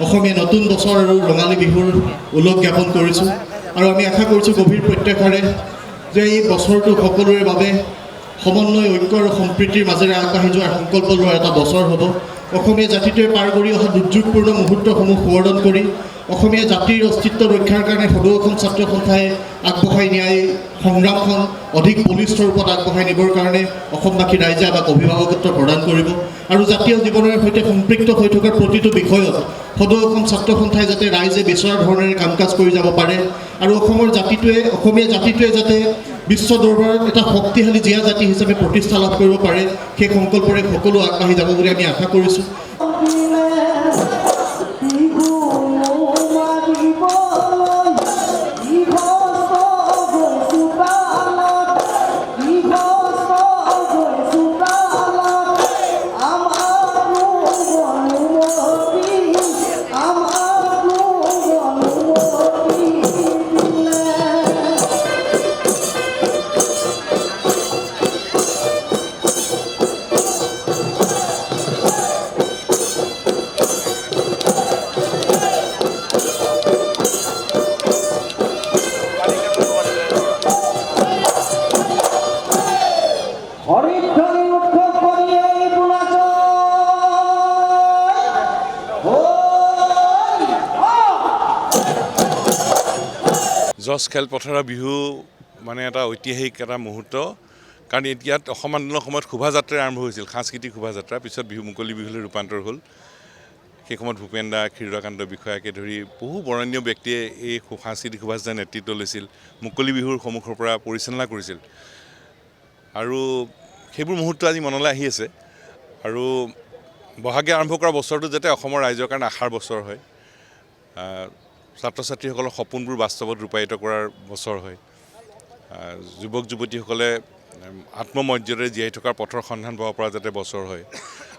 অসমীয়া নতুন বছৰ আৰু ৰঙালী বিহুৰ ওলগ জ্ঞাপন কৰিছোঁ আৰু আমি আশা কৰিছোঁ গভীৰ প্ৰত্যাশাৰে যে এই বছৰটো সকলোৰে বাবে সমন্বয় ঐক্য আৰু সম্প্ৰীতিৰ মাজেৰে আগবাঢ়ি যোৱাৰ সংকল্প লোৱাৰ এটা বছৰ হ'ব। অসমীয়া জাতিটোৱে পাৰ কৰি অহা দুৰ্যোগপূৰ্ণ মুহূৰ্তসমূহ সোঁৱৰণ কৰি অসমীয়া জাতিৰ অস্তিত্ব ৰক্ষাৰ কাৰণে সদৌ অসম ছাত্ৰ সন্থাই আগবঢ়াই নিয়া এই সংগ্ৰামখন অধিক বলিষ্ঠ ৰূপত আগবঢ়াই নিবৰ কাৰণে অসমবাসী ৰাইজে আমাক অভিভাৱকত্ব প্ৰদান কৰিব আৰু জাতীয় জীৱনৰ সৈতে সম্পৃক্ত হৈ থকাৰ প্ৰতিটো বিষয়ত সদৌ অসম ছাত্ৰ সন্থাই যাতে ৰাইজে বিচৰা ধৰণেৰে কাম কাজ কৰি যাব পাৰে আৰু অসমীয়া জাতিটোৱে যাতে বিশ্ব দৰবাৰত এটা শক্তিশালী জীয়া জাতি হিচাপে প্ৰতিষ্ঠা লাভ কৰিব পাৰে সেই সংকল্পৰে সকলো আগবাঢ়ি যাব বুলি আমি আশা কৰিছোঁ। জজ খেলপথাৰৰ বিহু মানে এটা ঐতিহাসিক এটা মুহূৰ্ত, কাৰণ ইয়াত অসম আন্দোলনৰ সময়ত শোভাযাত্ৰা আৰম্ভ হৈছিল, সাংস্কৃতিক শোভাযাত্ৰা, পিছত বিহু মুকলি বিহুলৈ ৰূপান্তৰ হ'ল। সেই সময়ত ভূপেন দা, ক্ষীৰোদাকান্ত বিষয়াকে ধৰি বহু বৰেণ্য ব্যক্তিয়ে এই সাংস্কৃতিক শোভাযাত্ৰাৰ নেতৃত্ব লৈছিল, মুকলি বিহুৰ সন্মুখৰ পৰা পৰিচালনা কৰিছিল আৰু সেইবোৰ মুহূৰ্ত আজি মনলৈ আহি আছে। আৰু বহাগে আৰম্ভ কৰা বছৰটো যাতে অসমৰ ৰাইজৰ কাৰণে আশাৰ বছৰ হয়, ছাত্ৰ ছাত্ৰীসকলৰ সপোনবোৰ বাস্তৱত ৰূপায়িত কৰাৰ বছৰ হয়, যুৱক যুৱতীসকলে আত্মমৰ্যাদাৰে জীয়াই থকাৰ পথৰ সন্ধান পাব পৰা যাতে বছৰ হয়।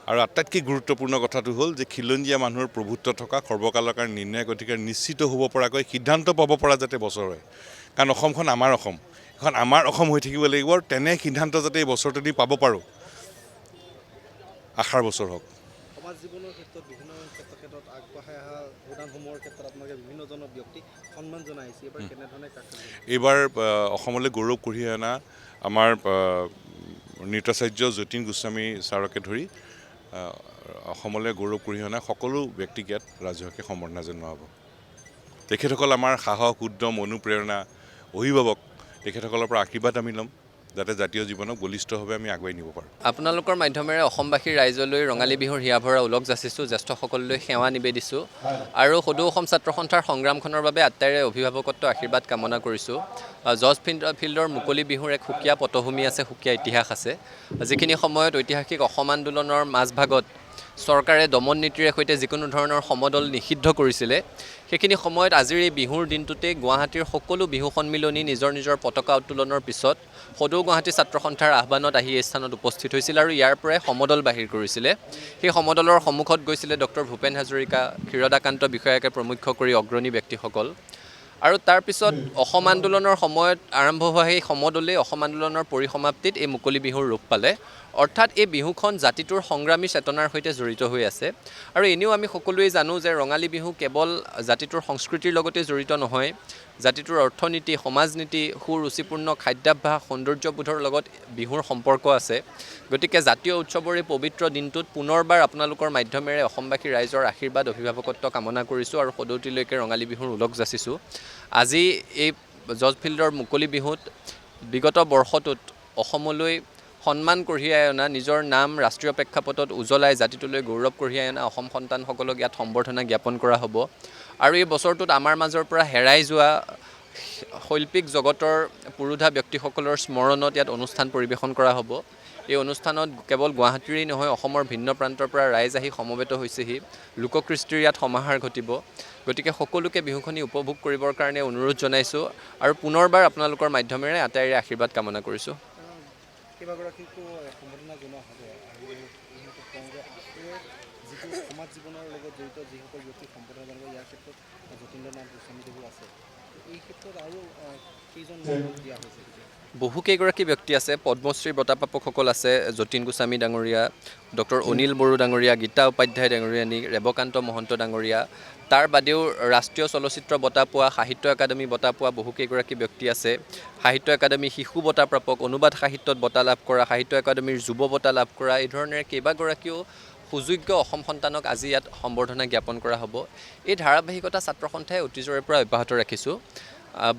আৰু আটাইতকৈ গুৰুত্বপূৰ্ণ কথাটো হ'ল যে খিলঞ্জীয়া মানুহৰ প্ৰভুত্ব থকা সৰ্বকালৰ কাৰণে নিৰ্ণায়ক অধিকাৰ নিশ্চিত হ'ব পৰাকৈ সিদ্ধান্ত পাব পৰা যাতে বছৰ হয়। কাৰণ অসমখন আমাৰ অসম, এখন আমাৰ অসম হৈ থাকিব লাগিব আৰু তেনে সিদ্ধান্ত যাতে এই বছৰটো দি পাব পাৰোঁ, আশাৰ বছৰ হওক। সমাজ জীৱনৰ ক্ষেত্ৰত বিভিন্ন ক্ষেত্ৰত আগবঢ়াই অহা অৱদানসমূহৰ ক্ষেত্ৰত আপোনালোকে বিভিন্নজন ব্যক্তিক সন্মান জনাই আহিছে। এইবাৰ কেনেধৰণে এইবাৰ অসমলৈ গৌৰৱ কঢ়িয়াই অনা আমাৰ নৃত্যাচাৰ্য যতীন গোস্বামী ছাৰকে ধৰি অসমলৈ গৌৰৱ কঢ়িয়াই অনা সকলো ব্যক্তিক ইয়াত ৰাজহুৱাকৈ সম্বৰ্ধনা জনোৱা হ'ব। তেখেতসকল আমাৰ সাহস, উদ্যম, অনুপ্ৰেৰণা, অভিভাৱক, তেখেতসকলৰ পৰা আশীৰ্বাদ আমি ল'ম যাতে জাতীয় জীৱনক বলিষ্ঠভাৱে আমি আগুৱাই নিব পাৰোঁ। আপোনালোকৰ মাধ্যমেৰে অসমবাসীৰ ৰাইজলৈ ৰঙালী বিহুৰ হিয়া ভৰা ওলগ যাচিছোঁ, জ্যেষ্ঠসকললৈ সেৱা নিবেদিছোঁ আৰু সদৌ অসম ছাত্ৰ সন্থাৰ সংগ্ৰামখনৰ বাবে আটাইৰে অভিভাৱকত্ব আশীৰ্বাদ কামনা কৰিছোঁ। জজ ফিল্ডৰ মুকলি বিহুৰ এক সুকীয়া পটভূমি আছে, সুকীয়া ইতিহাস আছে, যিখিনি সময়ত ঐতিহাসিক অসম আন্দোলনৰ মাজভাগত চৰকাৰে দমন নীতিৰে সৈতে যিকোনো ধৰণৰ সমদল নিষিদ্ধ কৰিছিলে, সেইখিনি সময়ত আজিৰ এই বিহুৰ দিনটোতে গুৱাহাটীৰ সকলো বিহু সন্মিলনী নিজৰ নিজৰ পতাকা উত্তোলনৰ পিছত সদৌ গুৱাহাটী ছাত্ৰ সন্থাৰ আহ্বানত আহি এই স্থানত উপস্থিত হৈছিল আৰু ইয়াৰ পৰাই সমদল বাহিৰ কৰিছিলে। সেই সমদলৰ সন্মুখত গৈছিলে ডক্টৰ ভূপেন হাজৰিকা, ক্ষীৰোদাকান্ত বিষয়াকে প্ৰমুখ্য কৰি অগ্ৰণী ব্যক্তিসকল। আৰু তাৰপিছত অসম আন্দোলনৰ সময়ত আৰম্ভ হোৱা সেই সমদলেই অসম আন্দোলনৰ পৰিসমাপ্তিত এই মুকলি বিহুৰ ৰূপ পালে। অৰ্থাৎ এই বিহুখন জাতিটোৰ সংগ্ৰামী চেতনাৰ সৈতে জড়িত হৈ আছে। আৰু এনেও আমি সকলোৱে জানো যে ৰঙালী বিহু কেৱল জাতিটোৰ সংস্কৃতিৰ লগতে জড়িত নহয়, জাতিটোৰ অৰ্থনীতি, সমাজনীতি, সুৰুচিপূৰ্ণ খাদ্যাভ্যাস, সৌন্দৰ্যবোধৰ লগত বিহুৰ সম্পৰ্ক আছে। গতিকে জাতীয় উৎসৱৰ এই পবিত্ৰ দিনটোত পুনৰবাৰ আপোনালোকৰ মাধ্যমেৰে অসমবাসী ৰাইজৰ আশীৰ্বাদ, অভিভাৱকত্ব কামনা কৰিছোঁ আৰু সদৌতিলৈকে ৰঙালী বিহুৰ ওলগ যাচিছোঁ। আজি এই জজ ফিল্ডৰ মুকলি বিহুত বিগত বৰ্ষটোত অসমলৈ সন্মান কঢ়িয়াই অনা, নিজৰ নাম ৰাষ্ট্ৰীয় প্ৰেক্ষাপটত উজ্বলাই জাতিটোলৈ গৌৰৱ কঢ়িয়াই অনা অসম সন্তানসকলক ইয়াত সম্বৰ্ধনা জ্ঞাপন কৰা হ'ব। আৰু এই বছৰটোত আমাৰ মাজৰ পৰা হেৰাই যোৱা শৈল্পিক জগতৰ পুৰোধা ব্যক্তিসকলৰ স্মৰণত ইয়াত অনুষ্ঠান পৰিৱেশন কৰা হ'ব। এই অনুষ্ঠানত কেৱল গুৱাহাটীৰেই নহয়, অসমৰ ভিন্ন প্ৰান্তৰ পৰা ৰাইজ আহি সমবেত হৈছেহি, লোককৃষ্টিৰ ইয়াত সমাহাৰ ঘটিব। গতিকে সকলোকে বিহুখনি উপভোগ কৰিবৰ কাৰণে অনুৰোধ জনাইছোঁ আৰু পুনৰবাৰ আপোনালোকৰ মাধ্যমেৰে আটাইৰে আশীৰ্বাদ কামনা কৰিছোঁ। কেইবাগৰাকীকো সম্বৰ্ধনা জনোৱা হ'ব আৰু যিহেতু কংগ্ৰেছ যিটো সমাজ জীৱনৰ লগত জড়িত যিসকল ব্যক্তিক সম্বৰ্ধনা জনাব, ইয়াৰ ক্ষেত্ৰত যতীন্দ্ৰনাথ গোস্বামীদেৱো আছে। এই ক্ষেত্ৰত আৰু কেইজন দিয়া হৈছে? বহুকেইগৰাকী ব্যক্তি আছে, পদ্মশ্ৰী বঁটাপ্ৰাপকসকল আছে, যতীন গোস্বামী ডাঙৰীয়া, ডক্টৰ অনিল বড়ো ডাঙৰীয়া, গীতা উপাধ্যায় ডাঙৰীয়ানী, ৰেৱকান্ত মহন্ত ডাঙৰীয়া, তাৰ বাদেও ৰাষ্ট্ৰীয় চলচ্চিত্ৰ বঁটা পোৱা, সাহিত্য একাডেমী বঁটা পোৱা বহুকেইগৰাকী ব্যক্তি আছে। সাহিত্য একাডেমী শিশু বঁটা প্ৰাপক, অনুবাদ সাহিত্যত বঁটা লাভ কৰা, সাহিত্য একাডেমীৰ যুৱ বঁটা লাভ কৰা, এই ধৰণেৰে কেইবাগৰাকীও সুযোগ্য অসম সন্তানক আজি ইয়াত সম্বৰ্ধনা জ্ঞাপন কৰা হ'ব। এই ধাৰাবাহিকতা ছাত্ৰ সন্থাই অতীজৰে পৰা অব্যাহত ৰাখিছোঁ।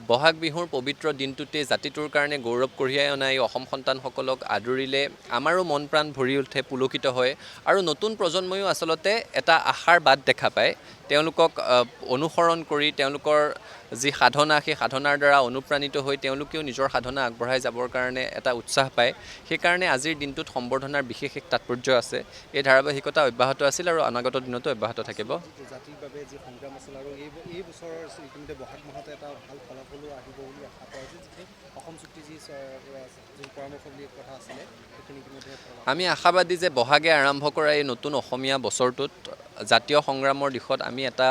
বহাগ বিহুৰ পবিত্ৰ দিনটোতে জাতিটোৰ কাৰণে গৌৰৱ কঢ়িয়াই অনা এই অসম সন্তানসকলক আদৰিলে আমাৰো মন প্ৰাণ ভৰি উঠে, পুলকিত হয় আৰু নতুন প্ৰজন্ময়ো আচলতে এটা আশাৰ বাট দেখা পায়। তেওঁলোকক অনুসৰণ কৰি তেওঁলোকৰ যি সাধনা, সেই সাধনাৰ দ্বাৰা অনুপ্ৰাণিত হৈ তেওঁলোকেও নিজৰ সাধনা আগবঢ়াই যাবৰ কাৰণে এটা উৎসাহ পায়। সেইকাৰণে আজিৰ দিনটোত সম্বৰ্ধনাৰ বিশেষ এক তাৎপৰ্য আছে। এই ধাৰাবাহিকতা অব্যাহত আছিল আৰু অনাগত দিনতো অব্যাহত থাকিব। জাতিৰ বাবে যি সংগ্ৰাম আছিল আৰু এই বছৰৰ ইতিমধ্যে বহাগ মাহতে এটা ভাল ফলাফলো আহিব বুলি আশা কৰা হৈছে। যিখিনি অসম চুক্তি যি পৰামৰ্শ বুলি কথা আছিলে সেইখিনি ইতিমধ্যে আমি আশাবাদী যে বহাগে আৰম্ভ কৰা এই নতুন অসমীয়া বছৰটোত জাতীয় সংগ্ৰামৰ দিশত আমি এটা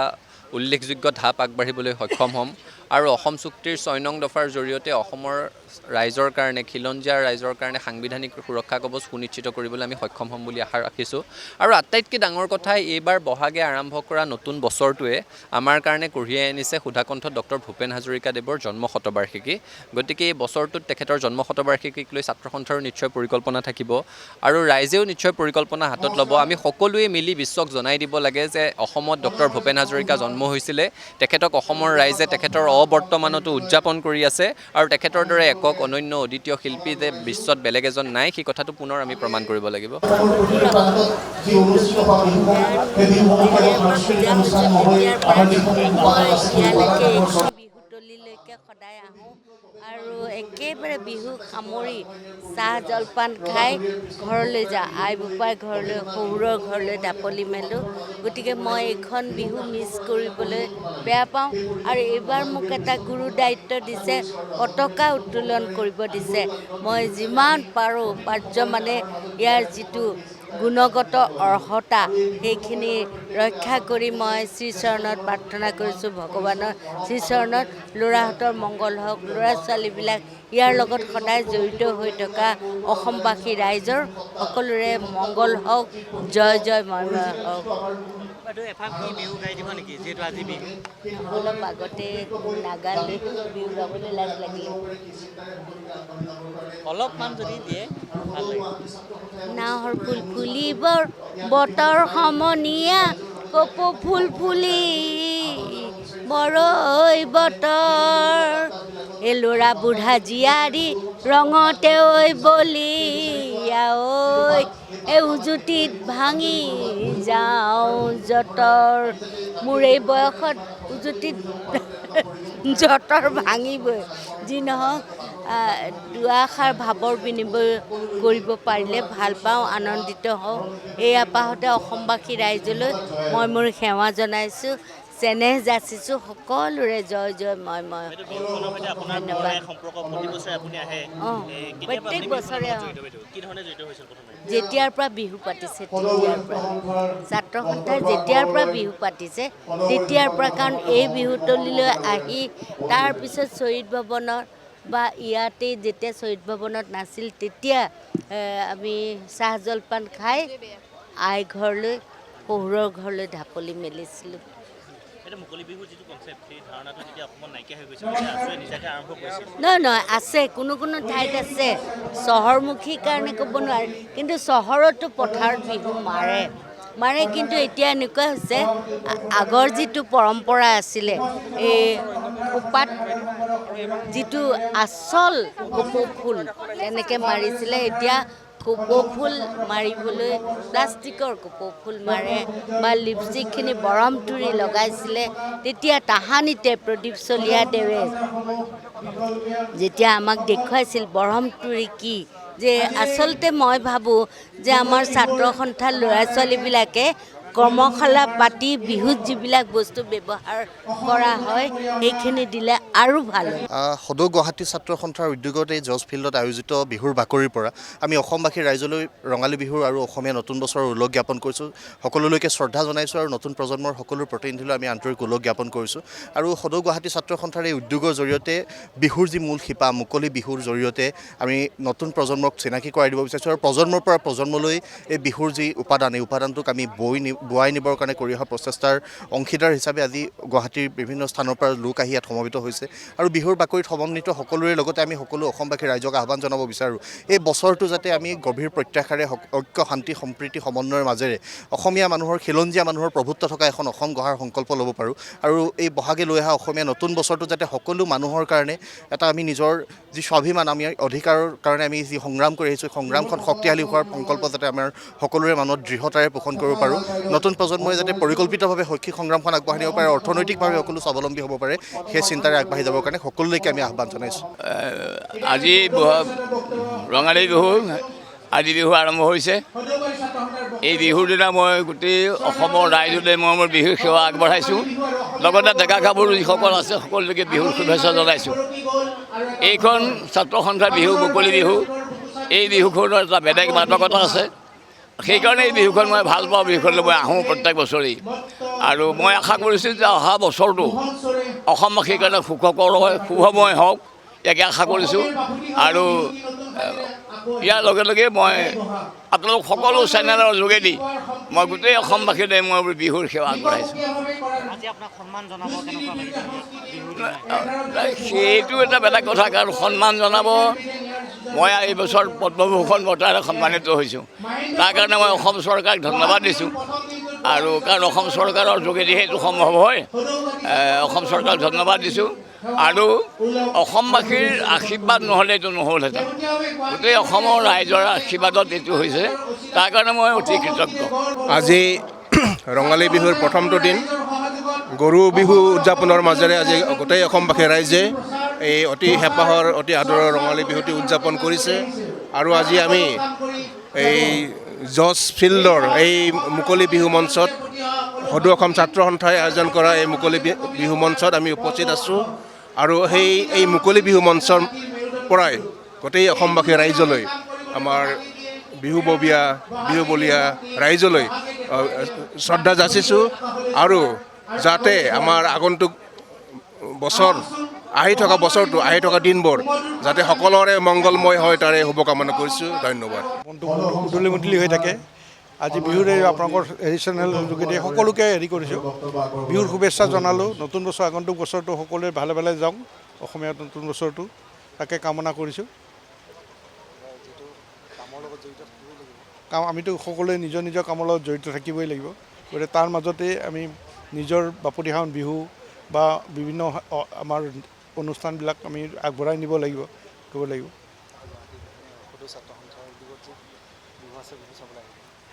উল্লেখযোগ্য ঢাপ আগবাঢ়িবলৈ সক্ষম হ'ম আৰু অসম চুক্তিৰ ৬ নং দফাৰ জৰিয়তে অসমৰ ৰাইজৰ কাৰণে, খিলঞ্জীয়া ৰাইজৰ কাৰণে সাংবিধানিক সুৰক্ষা কৱচ সুনিশ্চিত কৰিবলৈ আমি সক্ষম হ'ম বুলি আশা ৰাখিছোঁ। আৰু আটাইতকৈ ডাঙৰ কথা, এইবাৰ বহাগে আৰম্ভ কৰা নতুন বছৰটোৱে আমাৰ কাৰণে কঢ়িয়াই আনিছে সুধাকণ্ঠ ডক্টৰ ভূপেন হাজৰিকাদেৱৰ জন্ম শতবাৰ্ষিকী। গতিকে এই বছৰটোত তেখেতৰ জন্ম শতবাৰ্ষিকীক লৈ ছাত্ৰ সন্থাৰো নিশ্চয় পৰিকল্পনা থাকিব আৰু ৰাইজেও নিশ্চয় পৰিকল্পনা হাতত ল'ব। আমি সকলোৱে মিলি বিশ্বক জনাই দিব লাগে যে অসমত ডক্টৰ ভূপেন হাজৰিকা জন্ম হৈছিলে, তেখেতক অসমৰ ৰাইজে তেখেতৰ অবৰ্তমানতো উদযাপন কৰি আছে আৰু তেখেতৰ দৰে একক অনন্য অদ্বিতীয় শিল্পী যে বিশ্বত বেলেগ এজন নাই, সেই কথাটো পুনৰ আমি প্ৰমাণ কৰিব লাগিব। বিহুতলিলৈকে সদায় আহোঁ আৰু একেবাৰে বিহু সামৰি চাহ জলপান খাই ঘৰলৈ যাওঁ। আই বোপাই ঘৰলৈ, শহুৰৰ ঘৰলৈ ঢাপলি মেলোঁ। গতিকে মই এইখন বিহু মিছ কৰিবলৈ বেয়া পাওঁ আৰু এইবাৰ মোক এটা গুৰু দায়িত্ব দিছে, পতাকা উত্তোলন কৰিব দিছে। মই যিমান পাৰোঁ মানে ইয়াৰ যিটো গুণগত অৰ্হতা সেইখিনি ৰক্ষা কৰি মই শ্ৰীচৰণত প্ৰাৰ্থনা কৰিছোঁ, ভগৱানৰ শ্ৰীচৰণত ল'ৰাহঁতৰ মংগল হওক, ল'ৰা ছোৱালীবিলাক ইয়াৰ লগত সদায় জড়িত হৈ থকা অসমবাসী ৰাইজৰ সকলোৰে মংগল হওক, জয় জয় ময় হওক। অলপ আগতে নাগালে বিহু গাবলৈ লাজ লাগিলে। অলপমান যদি দিয়ে ভাল লাগে। নাহৰ ফুল ফুলিবৰ বতৰ সমনীয়া, কপৌ ফুল ফুলি বৰৈ বতৰ, এ ল'ৰা বুঢ়া জীয়াৰী ৰঙতে ঐ বলিয়া ঐ, এই উজুতিত ভাঙি যাওঁ যতৰ। মোৰ এই বয়সত উজুতিত যতৰ ভাঙিবই। যি নহওক দুআষাৰ ভাৱৰ বিনিময় কৰিব পাৰিলে ভাল পাওঁ, আনন্দিত হওঁ। এই আপাহতে অসমবাসী ৰাইজলৈ মই মোৰ সেৱা জনাইছোঁ, চেনেহ যাচিছোঁ। সকলোৰে জয় জয় ময় ময়। ধন্যবাদ। অঁ, প্ৰত্যেক বছৰে যেতিয়াৰ পৰা বিহু পাতিছে তেতিয়াৰ পৰা, ছাত্ৰ সন্থাই যেতিয়াৰ পৰা বিহু পাতিছে তেতিয়াৰ পৰা, কাৰণ এই বিহুতলিলৈ আহি তাৰপিছত শ্বহীদ ভৱনৰ বা ইয়াতেই যেতিয়া শ্বহীদ ভৱনত নাছিল তেতিয়া আমি চাহ জলপান খাই আই ঘৰলৈ, শহুৰৰ ঘৰলৈ ঢাপলি মেলিছিলোঁ। নহয় নহয়, আছে, কোনো কোনো ঠাইত আছে, চহৰমুখীৰ কাৰণে ক'ব নোৱাৰে, কিন্তু চহৰতো পথাৰত বিহু মাৰে। কিন্তু এতিয়া এনেকুৱা হৈছে, আগৰ যিটো পৰম্পৰা আছিলে, এই খোপাত যিটো আচল কপৌ ফুল তেনেকৈ মাৰিছিলে, এতিয়া কপৌ ফুল মাৰিবলৈ প্লাষ্টিকৰ কপৌ ফুল মাৰে বা লিপষ্টিকখিনি বৰমতুৰি লগাইছিলে। তেতিয়া তাহানিতে প্ৰদীপ চলিহাদেৱে যেতিয়া আমাক দেখুৱাইছিল বৰমতুৰি কি, যে আচলতে মই ভাবোঁ যে আমাৰ ছাত্ৰ সন্থাৰ ল'ৰা ছোৱালীবিলাকে কৰ্মশালা পাতি বিহুত যিবিলাক বস্তু ব্যৱহাৰ কৰা হয় সেইখিনি দিলে আৰু ভাল হয়। সদৌ গুৱাহাটী ছাত্ৰ সন্থাৰ উদ্যোগত এই জজ ফিল্ডত আয়োজিত বিহুৰ বাকৰিৰ পৰা আমি অসমবাসী ৰাইজলৈ ৰঙালী বিহুৰ আৰু অসমীয়া নতুন বছৰৰ ওলগ জ্ঞাপন কৰিছোঁ। সকলোলৈকে শ্ৰদ্ধা জনাইছোঁ আৰু নতুন প্ৰজন্মৰ সকলো প্ৰতিনিধিলৈ আমি আন্তৰিক ওলগ জ্ঞাপন কৰিছোঁ। আৰু সদৌ গুৱাহাটী ছাত্ৰ সন্থাৰ এই উদ্যোগৰ জৰিয়তে বিহুৰ যি মূল শিপা মুকলি বিহুৰ জৰিয়তে আমি নতুন প্ৰজন্মক চিনাকি কৰাই দিব বিচাৰিছোঁ আৰু প্ৰজন্মৰ পৰা প্ৰজন্মলৈ এই বিহুৰ যি উপাদান এই উপাদানটোক আমি বোৱাই নিবৰ কাৰণে কৰি অহা প্ৰচেষ্টাৰ অংশীদাৰ হিচাপে আজি গুৱাহাটীৰ বিভিন্ন স্থানৰ পৰা লোক আহি ইয়াত সমবেত হৈছে। আৰু বিহুৰ বাকৰিত সমন্বিত সকলোৰে লগতে আমি সকলো অসমবাসী ৰাইজক আহ্বান জনাব বিচাৰোঁ এই বছৰটো যাতে আমি গভীৰ প্ৰত্যাশাৰে ঐক্য শান্তি সম্প্ৰীতি সমন্বয়ৰ মাজেৰে অসমীয়া মানুহৰ খিলঞ্জীয়া মানুহৰ প্ৰভুত্ব থকা এখন অসম গঢ়াৰ সংকল্প ল'ব পাৰোঁ। আৰু এই বহাগে লৈ অহা অসমীয়া নতুন বছৰটো যাতে সকলো মানুহৰ কাৰণে এটা আমি নিজৰ যি স্বাভিমান আমি অধিকাৰৰ কাৰণে আমি যি সংগ্ৰাম কৰি আহিছোঁ সংগ্ৰামখন শক্তিশালী হোৱাৰ সংকল্প যাতে আমাৰ সকলোৰে মনত দৃঢ়তাৰে পোষণ কৰিব পাৰোঁ। নতুন প্ৰজন্মই যাতে পৰিকল্পিতভাৱে শৈক্ষিক সংগ্ৰামখন আগবঢ়াই নিব পাৰে অৰ্থনৈতিকভাৱে সকলো স্বাৱলম্বী হ'ব পাৰে সেই চিন্তাৰে আগবাঢ়ি যাবৰ কাৰণে সকলোলৈকে আমি আহ্বান জনাইছোঁ। আজি ৰঙালী বিহু আজি বিহু আৰম্ভ হৈছে। এই বিহুৰ দিনা মই গোটেই অসমৰ ৰাইজলৈ মই মোৰ বিহুৰ সেৱা আগবঢ়াইছোঁ। লগতে ডেকা গাভৰু যিসকল আছে সকলোকে বিহুৰ শুভেচ্ছা জনাইছোঁ। এইখন ছাত্ৰ সন্থাৰ বিহু মুকলি বিহু। এই বিহুখনৰ এটা বেলেগ মাদকতা আছে। সেইকাৰণে এই বিহুখন মই ভাল পাওঁ। বিহুখনলৈ মই আহোঁ প্ৰত্যেক বছৰেই। আৰু মই আশা কৰিছোঁ যে অহা বছৰটো অসমবাসীৰ কাৰণে সুখকৰ হয় শুভময় হওক ইয়াকে আশা কৰিছোঁ। আৰু ইয়াৰ লগে লগে মই আপোনালোক সকলো চেনেলৰ যোগেদি মই গোটেই অসমবাসীলৈ মই বিহুৰ সেৱা আগবঢ়াইছোঁ। সেইটো এটা বেলেগ কথা কাৰণ সন্মান জনাব মই এইবছৰ পদ্মভূষণ বঁটাৰে সন্মানিত হৈছোঁ। তাৰ কাৰণে মই অসম চৰকাৰক ধন্যবাদ দিছোঁ। আৰু কাৰণ অসম চৰকাৰৰ যোগেদি সেইটো সম্ভৱ হয় অসম চৰকাৰক ধন্যবাদ দিছোঁ। আৰু অসমবাসীৰ আশীৰ্বাদ নহ'লে এইটো নহ'লহেঁতেন। গোটেই অসমৰ ৰাইজৰ আশীৰ্বাদত এইটো হৈছে তাৰ কাৰণে মই অতি কৃতজ্ঞ। আজি ৰঙালী বিহুৰ প্ৰথমটো দিন গৰু বিহু উদযাপনৰ মাজেৰে আজি গোটেই অসমবাসী ৰাইজে এই অতি হেঁপাহৰ অতি আদৰৰ ৰঙালী বিহুটি উদযাপন কৰিছে। আৰু আজি আমি এই জজ ফিল্ডৰ এই মুকলি বিহু মঞ্চত সদৌ অসম ছাত্ৰ সন্থাই আয়োজন কৰা এই মুকলি বিহু মঞ্চত আমি উপস্থিত আছোঁ। আৰু এই মুকলি বিহু মঞ্চৰ পৰাই গোটেই অসমবাসী ৰাইজলৈ আমাৰ বিহুববীয়া বিহুবলীয়া ৰাইজলৈ শ্ৰদ্ধা যাচিছোঁ। আৰু যাতে আমাৰ আগন্তুক বছৰ আহি থকা বছৰটো আহি থকা দিনবোৰ যাতে সকলোৰে মংগলময় হয় তাৰে শুভকামনা কৰিছোঁ। ধন্যবাদ। মনটো উদলি মুদলি হৈ থাকে। আজি বিহুৰে আপোনালোকৰ চেনেলৰ যোগেদি সকলোকে কৰিছোঁ বিহুৰ শুভেচ্ছা জনালোঁ। নতুন বছৰ আগন্তুক বছৰটো সকলোৱে ভালে ভালে যাওক অসমীয়া নতুন বছৰটো তাকে কামনা কৰিছোঁ। আমিতো সকলোৱে নিজৰ নিজৰ কামৰ লগত জড়িত থাকিবই লাগিব। গতিকে তাৰ মাজতে আমি নিজৰ বাপতিসাহোন বিহু বা বিভিন্ন আমাৰ অনুষ্ঠানবিলাক আমি আগবঢ়াই নিব লাগিব কৰিব লাগিব।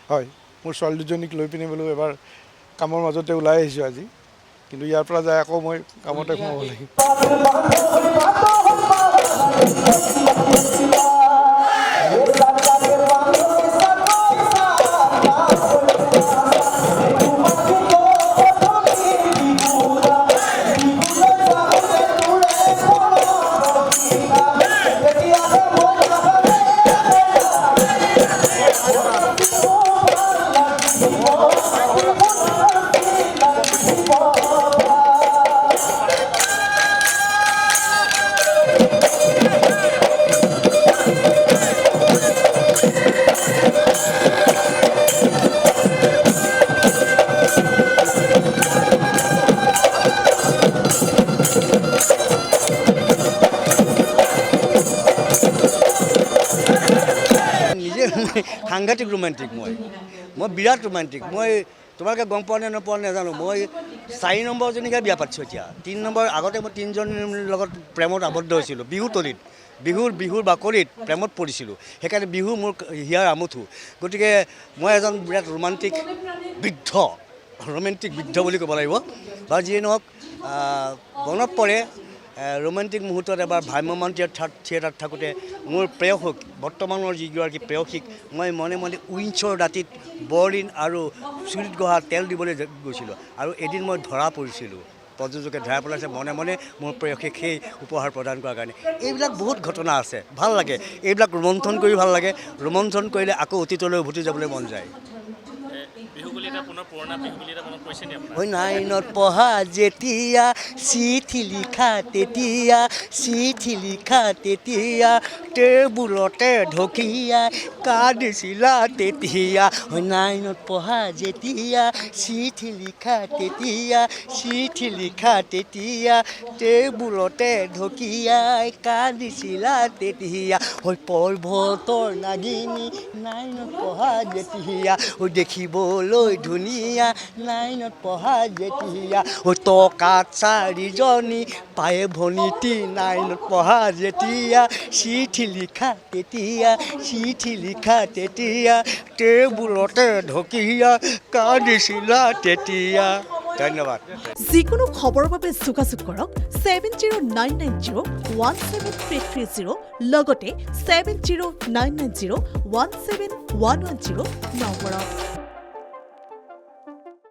হয় মোৰ ছোৱালী দুজনীক লৈ পিনে বোলো এবাৰ কামৰ মাজতে ওলাই আহিছোঁ আজি। কিন্তু ইয়াৰ পৰা যাই আকৌ মই কামতে সোমাব লাগিব। সাংঘাতিক ৰোমান্টিক মই বিৰাট ৰোমান্টিক। মই তোমালোকে গম পোৱা নে নোপোৱা নাজানো। মই 4 নম্বৰজনীকে বিয়া পাতিছোঁ এতিয়া। 3 নম্বৰ আগতে মই 3জনীৰ লগত প্ৰেমত আবদ্ধ হৈছিলোঁ বিহুতলিত। বিহুৰ বাকৰিত প্ৰেমত পৰিছিলোঁ। সেইকাৰণে বিহু মোৰ হিয়াৰ আমঠু। গতিকে মই এজন বিৰাট ৰোমান্টিক বৃদ্ধ বুলি ক'ব লাগিব। বা যিয়ে নহওক মনত পৰে ৰোমান্টিক মুহূৰ্তত এবাৰ ভ্ৰাম্যমাণ থিয়েটাৰত থাকোঁতে মোৰ প্ৰেয়সীক বৰ্তমানৰ যিগৰাকী প্ৰেয়সীক মই মনে মনে উইন্সৰ দাঁতিত বৰদিন আৰু চুলিত গঢ়া তেল দিবলৈ গৈছিলোঁ আৰু এদিন মই ধৰা পৰিছিলোঁ প্ৰযোজকে ধৰা পেলাইছে মনে মনে মোৰ প্ৰেয়সীক সেই উপহাৰ প্ৰদান কৰাৰ কাৰণে এইবিলাক বহুত ঘটনা আছে ভাল লাগে এইবিলাক ৰোমন্থন কৰি ভাল লাগে ৰোমন্থন কৰিলে আকৌ অতীতলৈ উভতি যাবলৈ মন যায় ঐ নাইনত পঢ়া যেতিয়া চিঠি লিখা তেতিয়া টেবুলতে ঢকিয়াই কান্দিছিলা তেতিয়া ঐ নাইনত পঢ়া যেতিয়া চিঠি লিখা তেতিয়া টেবুলতে ঢকিয়াই কান্দিছিলা তেতিয়া ঐ পৰ্বতৰ নাগিনী নাইনত পঢ়া যেতিয়া ঐ দেখিবলৈ ধুনীয়া নাইনত পঢ়া যেতিয়া ঐ টকাত চাৰিজনী পায়ে ভনীতি নাইনত পঢ়া যেতিয়া চিঠি লিখা তেতিয়া টেবুলতে ঢকিয়া কান্দিছিলা তেতিয়া ধন্যবাদ যিকোনো খবৰৰ বাবে যোগাযোগ কৰক 7099017330 লগতে 7099017110 নম্বৰত